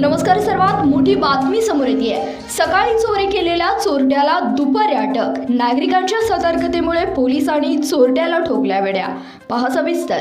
नमस्कार. सर्वात मोठी बातमी समोर येते. सकाळी चोरी केलेल्या चोरट्याला दुपारी अटक. नागरिकांच्या सतर्कतेमुळे पोलिसांनी चोरट्याला ठोकल्या वेड्या. पहा सविस्तर.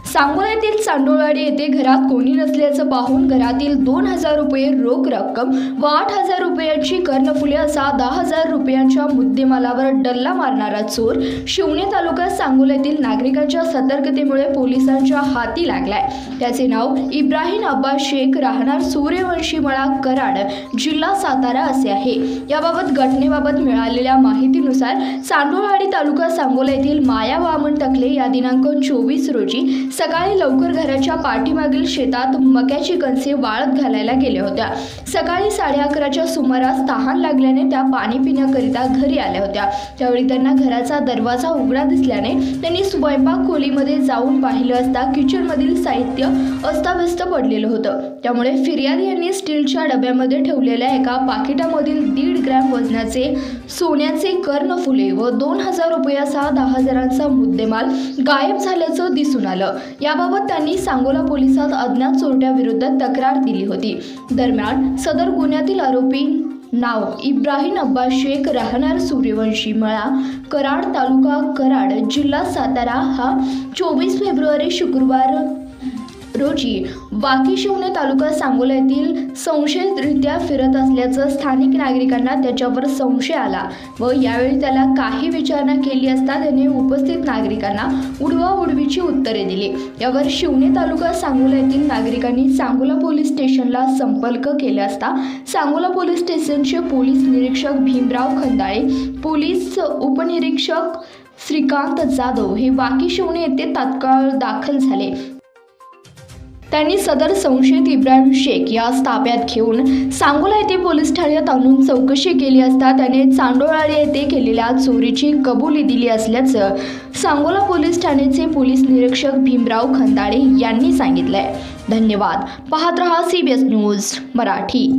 सांगोला येथील चांडोळवाडी येथे घरात कोणी नसल्याचं पाहून घरातील 2,000 रुपये रोख रक्कम व 8,000 रुपयांची कर्णफुले असा 10,000 रुपयांच्या मुद्देमालावर डल्ला मारणारा चोर शिवणे तालुका सांगोला येथील नागरिकांच्या सतर्कतेमुळे पोलिसांच्या हाती लागलाय. त्याचे नाव इब्राहिम अब्बास शेख, राहणार सूर्यवंशी मळा, कराड, जिल्हा सातारा असे आहे. याबाबत घटनेबाबत मिळालेल्या माहितीनुसार चांडोळवाडी तालुका सांगोला येथील माया वामन टकले या दिनांक 24 रोजी सकाळी लवकर घराच्या पाठीमागील शेतात मक्याची कणसे वाळत घालायला गेल्या होत्या. सकाळी 11:30च्या सुमारास तहान लागल्याने त्या पाणी पिण्याकरिता घरी आल्या होत्या. त्यावेळी त्यांना घराचा दरवाजा उघडा दिसल्याने त्यांनी स्वयंपाक खोलीमध्ये जाऊन पाहिलं असता किचनमधील साहित्य अस्ताव्यस्त पडलेलं होतं. त्यामुळे फिर्यादी यांनी स्टीलच्या डब्यामध्ये ठेवलेल्या एका पाकिटामधील 1.5 ग्रॅम वजनाचे सोन्याचे कर्णफुले व 2,000 रुपयाचा 10,000चा मुद्देमाल गायब झाल्याचं दिसून आलं. याबाबत त्यांनी सांगोला पोलिसात अज्ञात चोरट्याविरुद्ध तक्रार दिली होती. दरम्यान सदर गुन्ह्यातील आरोपी नाव इब्राहिम अब्बास शेख, राहणार सूर्यवंशी मळा, कराड, तालुका कराड, जिल्हा सातारा हा 24 फेब्रुवारी शुक्रवार रोजी वाकी शिवणे तालुका सांगोला येथील संशयितरित्या फिरत असल्याचं स्थानिक नागरिकांना त्याच्यावर संशय आला व यावेळी त्याला काही विचारणा केली असता त्याने उपस्थित नागरिकांना उडवाउडवीची उत्तरे दिली. यावर शिवणे तालुका सांगोला येथील नागरिकांनी सांगोला पोलीस स्टेशनला संपर्क केला असता सांगोला पोलीस स्टेशनचे पोलीस निरीक्षक भीमराव खंदाळे, पोलीस उपनिरीक्षक श्रीकांत जाधव हे वाकी शिवणे येथे तात्काळ दाखल झाले. त्यांनी सदर संशयित इब्राहिम शेख यास ताब्यात घेऊन सांगोला येथे पोलीस ठाण्यात आणून चौकशी केली असता त्याने चांडोळवाडी येथे केलेल्या चोरीची कबुली दिली असल्याचं सांगोला पोलीस ठाण्याचे पोलीस निरीक्षक भीमराव खंदाळे यांनी सांगितलंय. धन्यवाद. पाहत रहा CBS न्यूज मराठी.